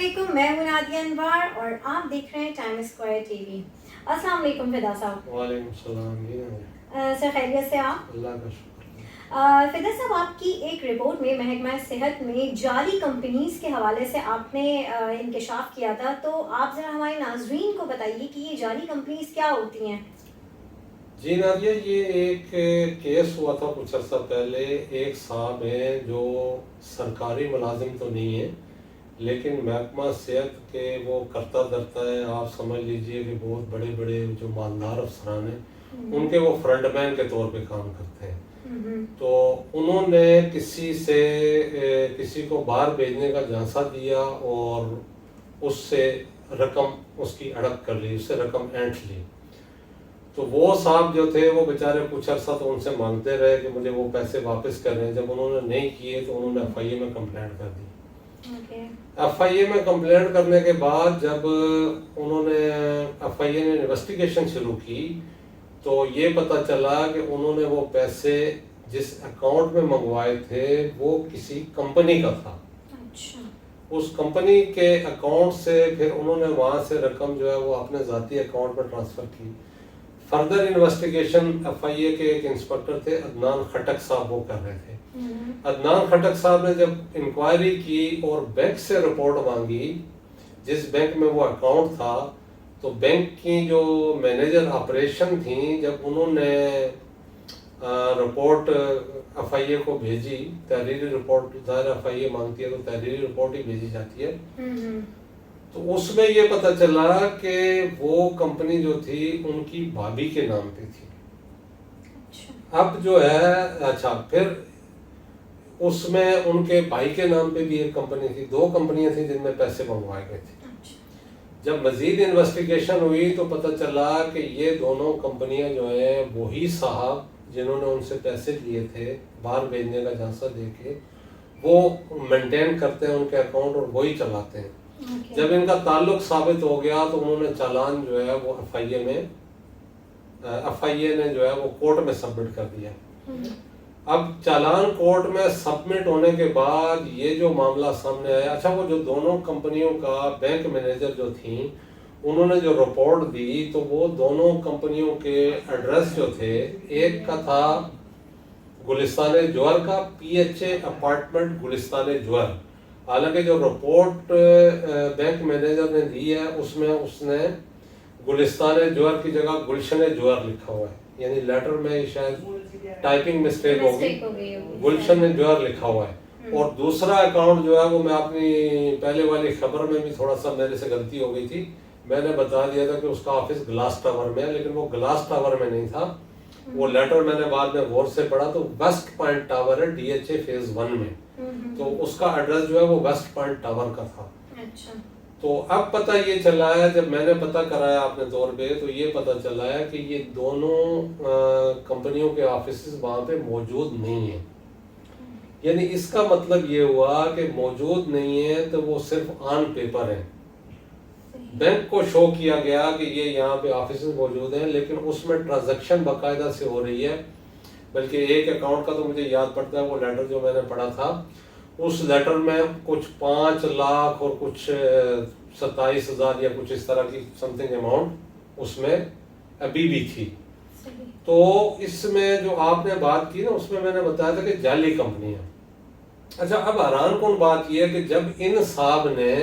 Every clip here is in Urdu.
علیکم، میں ہوں نادیہ انوار اور آپ دیکھ رہے ہیں ٹائم اسکوائر ٹی وی۔ السلام علیکم فدا صاحب۔ وعلیکم السلام۔ سر خیریت سے آپ؟ اللہ کا شکر۔ فدا صاحب، آپ کی ایک رپورٹ میں محکمہ صحت میں جعلی کمپنیز کے حوالے سے آپ نے انکشاف کیا تھا، تو آپ ذرا ہمارے ناظرین کو بتائیے کہ یہ جعلی کمپنیز کیا ہوتی ہیں؟ جی نادیہ، یہ ایک کیس ہوا تھا کچھ عرصہ پہلے۔ ایک صاحب ہیں جو سرکاری ملازم تو نہیں ہیں لیکن محکمہ صحت کے وہ کرتا دھرتا ہے، آپ سمجھ لیجئے کہ بہت بڑے بڑے جو مالدار افسران ہیں ان کے وہ فرنٹ مین کے طور پہ کام کرتے ہیں۔ تو انہوں نے کسی کو باہر بھیجنے کا جھانسا دیا اور اس سے رقم اس کی اڑپ کر لی، اس سے رقم اینٹھ لی۔ تو وہ صاحب جو تھے وہ بیچارے کچھ عرصہ تو ان سے مانگتے رہے کہ مجھے وہ پیسے واپس کریں۔ جب انہوں نے نہیں کیے تو انہوں نے ایف آئی اے میں کمپلینٹ کر دی۔ ایف آئی اے میں کمپلینٹ کرنے کے بعد جب انہوں نے ایف آئی اے نے انویسٹیگیشن شروع کی تو یہ پتہ چلا کہ انہوں نے وہ پیسے جس اکاؤنٹ میں منگوائے تھے وہ کسی کمپنی کا تھا۔ اس کمپنی کے اکاؤنٹ سے پھر انہوں نے وہاں سے رقم جو ہے وہ اپنے ذاتی اکاؤنٹ پر ٹرانسفر کی۔ فردر انویسٹیگیشن ایف آئی اے کے ایک انسپکٹر تھے عدنان خٹک صاحب، وہ کر رہے تھے۔ عدنان خٹک صاحب نے جب انکوائری کی اور بینک سے رپورٹ مانگی جس بینک میں وہ اکاؤنٹ تھا، تو بینک کی جو مینیجر آپریشن تھیں جب انہوں نے رپورٹ ایف آئی اے کو بھیجی، تحریری رپورٹ، ظاہر ایف آئی اے مانگتی ہے تو تحریری رپورٹ ہی بھیجی جاتی ہے، تو اس میں یہ پتہ چلا کہ وہ کمپنی جو تھی ان کی بھابھی کے نام پہ تھی۔ اب جو ہے پھر اس میں ان کے بھائی کے نام پہ بھی ایک کمپنی تھی، دو کمپنیاں تھیں جن میں پیسے منگوائے گئے تھے۔ جب مزید انویسٹیگیشن ہوئی تو پتہ چلا کہ یہ دونوں کمپنیاں جو ہیں وہی صاحب جنہوں نے ان سے پیسے لیے تھے باہر بھیجنے کا جھانسا دے کے، وہ مینٹین کرتے ہیں ان کے اکاؤنٹ اور وہی چلاتے ہیں۔ جب ان کا تعلق ثابت ہو گیا تو انہوں نے چالان جو ہے وہ ایف آئی اے نے جو ہے وہ کورٹ میں سبمٹ کر دیا۔ اب چالان کورٹ میں سبمٹ ہونے کے بعد یہ جو معاملہ سامنے آیا، وہ جو دونوں کمپنیوں کا بینک مینیجر جو تھیں انہوں نے جو رپورٹ دی تو وہ دونوں کمپنیوں کے ایڈریس جو تھے، ایک کا تھا گلستان جوہر کا، پی ایچ اے اپارٹمنٹ گلستان جوہر، حالانکہ جو رپورٹ بینک مینیجر نے دی ہے اس میں اس نے گلستان جوہر کی جگہ گلشن جوہر لکھا ہوا ہے، یعنی لیٹر میں شاید ٹائپنگ مسٹیک ہوگی، گلشن جوہر لکھا ہوا ہے۔ اور دوسرا اکاؤنٹ جو ہے وہ میں اپنی پہلے والی خبر میں بھی تھوڑا سا میرے سے غلطی ہو گئی تھی، میں نے بتا دیا تھا کہ اس کا آفس گلاس ٹاور میں ہے، لیکن وہ گلاس ٹاور میں نہیں تھا، وہ لیٹر میں نے بعد میں غور سے پڑھا تو ویسٹ پوائنٹ ٹاور ہے ڈی ایچ اے فیز 1 میں، تو اس کا ایڈریس جو ہے وہ ویسٹ پوائنٹ ٹاور کا تھا۔ تو اب پتہ یہ چلا ہے، جب میں نے پتہ کرایا اپنے طور پہ تو یہ پتہ چلا ہے کہ یہ دونوں کمپنیوں کے آفیسز وہاں پہ موجود نہیں ہیں، یعنی اس کا مطلب یہ ہوا کہ موجود نہیں ہے تو وہ صرف آن پیپر ہیں۔ بینک کو شو کیا گیا کہ یہ یہاں پہ آفیسز موجود ہیں لیکن اس میں ٹرانزیکشن باقاعدہ سے ہو رہی ہے، بلکہ ایک اکاؤنٹ کا تو مجھے یاد پڑتا ہے، وہ لیٹر جو میں نے پڑھا تھا اس لیٹر میں کچھ 5 لاکھ اور کچھ 27,000 یا کچھ اس طرح کی سم تھنگ اماؤنٹ اس میں ابھی بھی تھی۔ تو اس میں جو آپ نے بات کی نا اس میں میں نے بتایا تھا کہ جعلی کمپنیاں۔ اب حیران کن بات یہ ہے کہ جب ان صاحب نے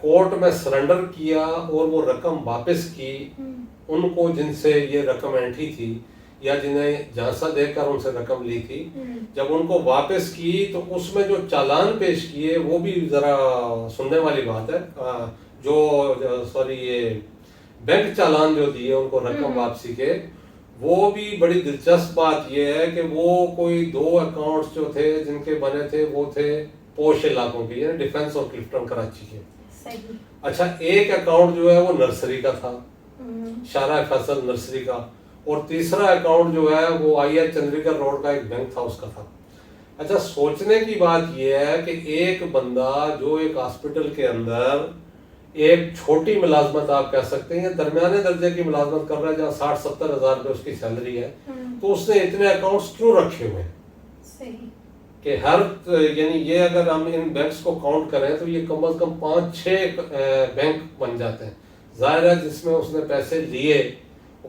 کورٹ میں سرنڈر کیا اور وہ رقم واپس کی ان کو جن سے یہ رقم اینٹھی تھی یا جنہیں جھانسا دے کر ان سے رقم لی تھی، جب ان کو واپس کی تو اس میں جو چالان پیش کیے وہ بھی ذرا سننے والی بات ہے، یہ بینک چالان جو دیے ان کو رقم واپسی کے، وہ بھی بڑی دلچسپ بات یہ ہے کہ وہ کوئی 2 اکاؤنٹس جو تھے جن کے بنے تھے وہ تھے پوش علاقوں کے، یعنی ڈیفنس اور کلفٹن کراچی کے۔ ایک اکاؤنٹ جو ہے وہ نرسری کا تھا، شارع فیصل نرسری کا، اور تیسرا اکاؤنٹ جو ہے وہ آئی ایچ چندریکر روڈ کا ایک بینک تھا اس کا تھا۔ سوچنے کی بات یہ ہے کہ ایک بندہ جو ایک ہاسپٹل کے اندر ایک چھوٹی ملازمت آپ کہہ سکتے ہیں درمیانے درجے کی ملازمت کر رہا ہے جہاں 60-70 ہزار روپے اس کی سیلری ہے، تو اس نے اتنے اکاؤنٹس کیوں رکھے ہوئے ہیں؟ کہ ہر یعنی یہ اگر ہم ان بینکس کو کاؤنٹ کریں تو یہ کم از کم 5-6 بینک بن جاتے ہیں. ظاہر ہے جس میں اس نے پیسے لیے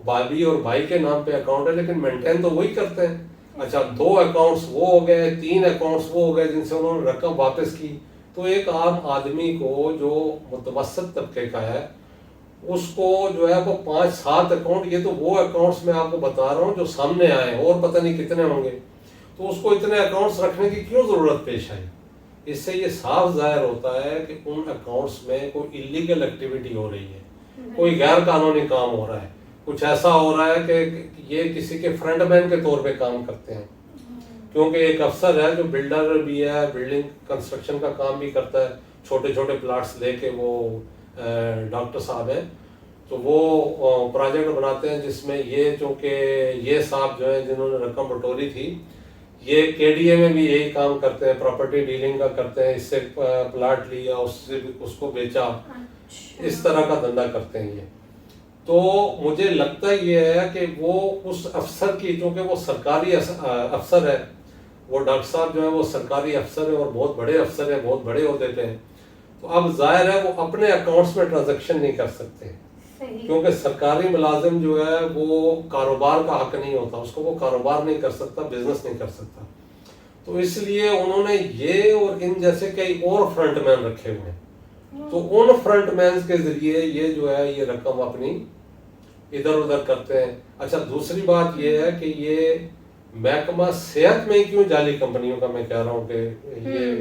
بھابھی اور بھائی کے نام پہ اکاؤنٹ ہے لیکن مینٹین تو وہی کرتے ہیں. اچھا 2 اکاؤنٹس وہ ہو گئے, 3 اکاؤنٹس وہ ہو گئے جن سے انہوں نے رقم واپس کی. تو ایک عام آدمی کو جو متوسط طبقے کا ہے اس کو جو ہے وہ 5-7 اکاؤنٹ, یہ تو وہ اکاؤنٹس میں آپ کو بتا رہا ہوں جو سامنے آئے ہیں اور پتہ نہیں کتنے ہوں گے, تو اس کو اتنے اکاؤنٹس رکھنے کی کیوں ضرورت پیش آئی؟ اس سے یہ صاف ظاہر ہوتا ہے کہ ان اکاؤنٹس میں کوئی ایلیگل ایکٹیویٹی ہو رہی ہے, کوئی غیر قانونی کام ہو رہا ہے, کچھ ایسا ہو رہا ہے کہ یہ کسی کے فرنٹ مین کے طور پہ کام کرتے ہیں. کیونکہ ایک افسر ہے جو بلڈر بھی ہے, بلڈنگ کنسٹرکشن کا کام بھی کرتا ہے, چھوٹے چھوٹے پلاٹس لے کے وہ ڈاکٹر صاحب ہیں, تو وہ پروجیکٹ بناتے ہیں جس میں یہ چونکہ یہ صاحب جو ہیں جنہوں نے رقم بٹوری تھی یہ کے ڈی اے میں بھی یہی کام کرتے ہیں, پراپرٹی ڈیلنگ کا کرتے ہیں, اس سے پلاٹ لیا اس سے اس کو بیچا, اس طرح کا دھندا کرتے ہیں یہ. تو مجھے لگتا یہ ہے کہ وہ اس افسر کی, چونکہ وہ سرکاری افسر ہے, وہ ڈاکٹر صاحب جو ہیں وہ سرکاری افسر ہیں اور بہت بڑے افسر ہیں, بہت بڑے عہدے پہ ہیں, تو اب ظاہر ہے وہ اپنے اکاؤنٹس میں ٹرانزیکشن نہیں کر سکتے کیونکہ سرکاری ملازم جو ہے وہ کاروبار کا حق نہیں ہوتا, اس کو وہ کاروبار نہیں کر سکتا, بزنس نہیں کر سکتا. تو اس لیے انہوں نے یہ اور ان جیسے کئی اور فرنٹ مین رکھے ہوئے ہیں, تو ان فرنٹ مینز کے ذریعے یہ جو ہے یہ رقم اپنی ادھر ادھر کرتے ہیں. اچھا دوسری بات یہ ہے کہ یہ محکمہ صحت میں کیوں جعلی کمپنیوں کا میں کہہ رہا ہوں کہ یہ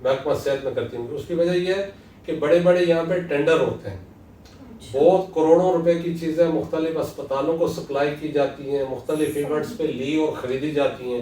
محکمہ صحت میں کرتی ہوں, اس کی وجہ یہ ہے کہ بڑے بڑے یہاں پہ ٹینڈر ہوتے ہیں, بہت کروڑوں روپے کی چیزیں مختلف اسپتالوں کو سپلائی کی جاتی ہیں, مختلف ایونٹس پہ لی اور خریدی جاتی ہیں.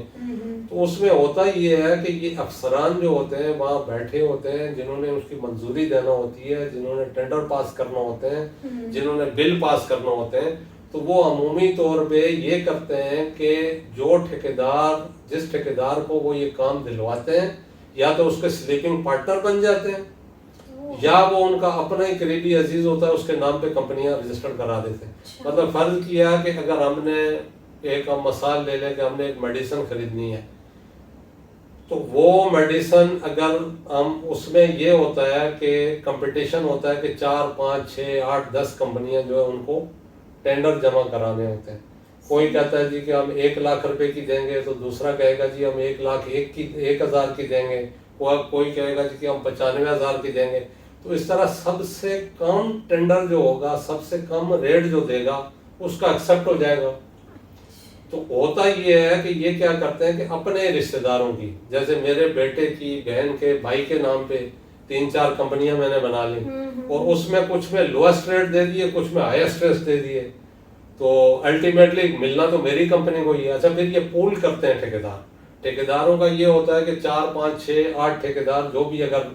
تو اس میں ہوتا یہ ہے کہ یہ افسران جو ہوتے ہیں وہاں بیٹھے ہوتے ہیں جنہوں نے اس کی منظوری دینا ہوتی ہے, جنہوں نے ٹینڈر پاس کرنا ہوتے ہیں, جنہوں نے بل پاس کرنا ہوتے ہیں, تو وہ عمومی طور پہ یہ کرتے ہیں کہ جو ٹھیکیدار جس ٹھیکیدار کو وہ یہ کام دلواتے ہیں یا تو اس کے سلیپنگ پارٹنر بن جاتے ہیں یا وہ ان کا اپنا ہی قریبی عزیز ہوتا ہے, اس کے نام پہ کمپنیاں رجسٹر کرا دیتے ہیں. مطلب فرض کیا کہ اگر ہم نے ایک ہم مثال لے لیں کہ ہم نے ایک میڈیسن خریدنی ہے, تو وہ میڈیسن اگر ہم اس میں یہ ہوتا ہے کہ کمپٹیشن ہوتا ہے کہ 4, 5, 6, 8, 10 کمپنیاں جو ہے ان کو ٹینڈر جمع کرانے ہوتے ہیں. کوئی کہتا ہے جی کہ ہم 1 لاکھ روپے کی دیں گے, تو دوسرا کہے گا جی ہم 1,01,000 کی دیں گے, کوئی کہے گا جی کہ ہم 95,000 کی دیں گے. تو اس طرح سب سے کم ٹینڈر جو ہوگا, سب سے کم ریٹ جو دے گا اس کا ایکسپٹ ہو جائے گا. تو ہوتا یہ ہے کہ یہ کیا کرتے ہیں کہ اپنے رشتہ داروں کی, جیسے میرے بیٹے کی, بہن کے, بھائی کے نام پہ 3-4 کمپنیاں میں نے بنا لی اور اس میں کچھ میں لوسٹ ریٹ دے دیے, کچھ میں ہائیسٹ ریٹ دے دیے, تو الٹیمیٹلی ملنا تو میری کمپنی کو ہی ہے. اچھا پھر یہ پول کرتے ہیں ٹھیکیدار, ٹھیکیداروں کا یہ ہوتا ہے کہ 4, 5, 6, 8 ٹھیکیدار جو بھی, اگر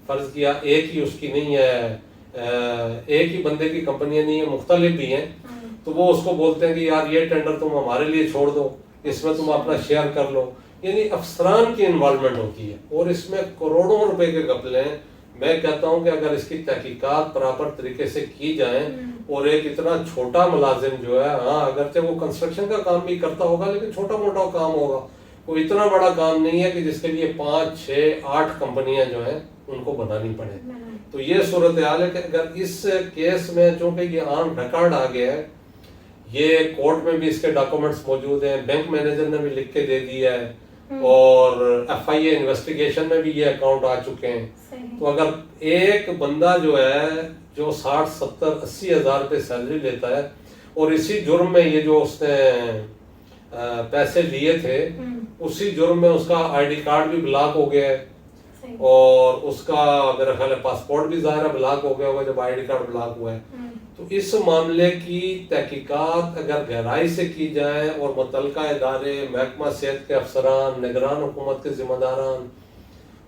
فرض کیا ایک ہی اس کی نہیں ہے, ایک ہی بندے کی کمپنیاں نہیں ہیں, مختلف بھی ہیں, تو وہ اس کو بولتے ہیں کہ یار یہ ٹینڈر تم ہمارے لیے چھوڑ دو, اس میں تم اپنا شیئر کر لو. یعنی افسران کی انوالومنٹ ہوتی ہے اور اس میں کروڑوں روپے کے گھپلے ہیں. میں کہتا ہوں کہ اگر اس کی تحقیقات پراپر طریقے سے کی جائیں, اور ایک اتنا چھوٹا ملازم جو ہے, ہاں اگرچہ وہ کنسٹرکشن کا کام بھی کرتا ہوگا لیکن چھوٹا موٹا کام ہوگا, کوئی اتنا بڑا کام نہیں ہے کہ جس کے لیے 5, 6, 8 کمپنیاں جو ہیں ان کو بنانی پڑے. تو یہ صورتحال ہے کہ اگر اس کیس میں چونکہ یہ عام ریکارڈ آ گیا ہے, یہ کورٹ میں بھی اس کے ڈاکومنٹس موجود ہیں, بینک مینیجر نے بھی لکھ کے دے دیا ہے, اور ایف آئی اے انویسٹیگیشن میں بھی یہ اکاؤنٹ آ چکے ہیں. تو اگر ایک بندہ جو ہے جو 60, 70, 80 ہزار روپے سیلری لیتا ہے اور اسی جرم میں یہ جو اس نے پیسے لیے تھے اسی جرم میں اس کا آئی ڈی کارڈ بھی بلاک ہو گیا ہے, اور اس کا میرا خیال ہے پاسپورٹ بھی ظاہر بلاک ہو گیا ہوگا جب آئی ڈی کارڈ بلاک ہوا ہے. تو اس معاملے کی تحقیقات اگر گہرائی سے کی جائے اور متعلقہ ادارے, محکمہ صحت کے افسران, نگران حکومت کے ذمہ داران,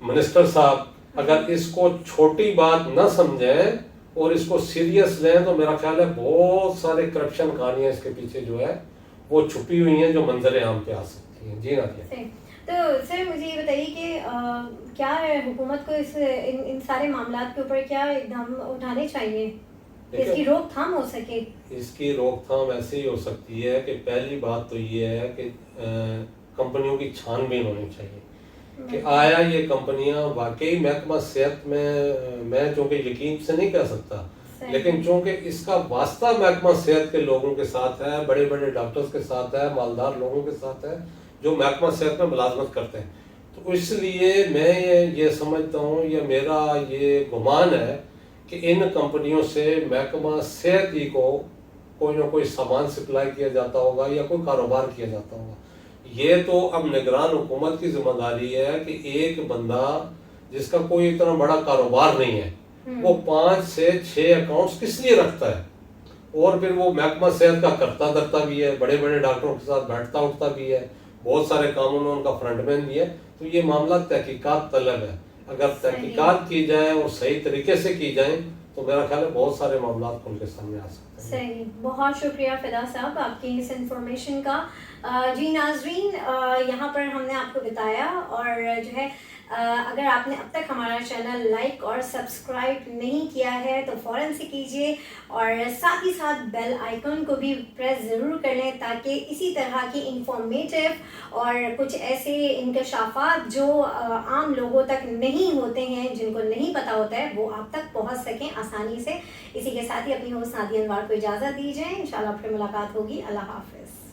منسٹر صاحب اگر اس کو چھوٹی بات نہ سمجھیں اور اس کو سیریس لیں, تو میرا خیال ہے بہت سارے کرپشن کہانیاں اس کے پیچھے جو ہے وہ چھپی ہوئی ہیں جو منظر عام پہ آ سکتی ہیں. جی نادیہ. تو سر مجھے یہ بتائیے کہ کیا حکومت کو ان سارے معاملات کے اوپر کیا اقدام اٹھانے چاہیے کہ اس کی روک تھام ہو سکے؟ اس کی روک تھام ایسے ہی ہو سکتی ہے کہ پہلی بات تو یہ ہے کہ کمپنیوں کی چھان بین ہونی چاہیے. کہ آیا یہ کمپنیاں واقعی محکمہ صحت میں چونکہ یقین سے نہیں کہہ سکتا، لیکن چونکہ اس کا واسطہ محکمہ صحت کے لوگوں کے ساتھ ہے، بڑے بڑے ڈاکٹرز کے ساتھ ہے، مالدار لوگوں کے ساتھ ہے جو محکمہ صحت میں ملازمت کرتے ہیں، تو اس لیے میں یہ سمجھتا ہوں، یا میرا یہ گمان ہے کہ ان کمپنیوں سے محکمہ صحت ہی کو کوئی نہ کوئی سامان سپلائی کیا جاتا ہوگا یا کوئی کاروبار کیا جاتا ہوگا۔ یہ تو اب نگران حکومت کی ذمہ داری ہے کہ ایک بندہ جس کا کوئی اتنا بڑا کاروبار نہیں ہے وہ 5 سے 6 اکاؤنٹس کس لیے رکھتا ہے، اور پھر وہ محکمہ صحت کا کرتا دھرتا بھی ہے، بڑے بڑے ڈاکٹروں کے ساتھ بیٹھتا اٹھتا بھی ہے، بہت سارے کاموں میں ان کا فرنٹ مین بھی ہے، تو یہ معاملہ تحقیقات طلب ہے۔ اگر تحقیقات کی جائیں اور صحیح طریقے سے کی جائیں تو میرا خیال ہے بہت سارے معاملات کھل کے سامنے آ سکتے ہیں۔ صحیح، بہت شکریہ فدا صاحب آپ کی اس انفارمیشن کا۔ جی ناظرین، یہاں پر ہم نے آپ کو بتایا، اور جو ہے اگر آپ نے اب تک ہمارا چینل لائک اور سبسکرائب نہیں کیا ہے تو فوراً سے کیجیے، اور ساتھ ہی ساتھ بیل آئیکن کو بھی پریس ضرور کر لیں تاکہ اسی طرح کی انفارمیٹیو اور کچھ ایسے انکشافات جو عام لوگوں تک نہیں ہوتے ہیں، جن کو نہیں پتہ ہوتا ہے، وہ آپ تک پہنچ سکیں آسانی سے۔ اسی کے ساتھ ہی اپنی ہوسٹ نادیہ انوار کو اجازت دیجیے، انشاءاللہ پھر ملاقات ہوگی۔ اللہ حافظ۔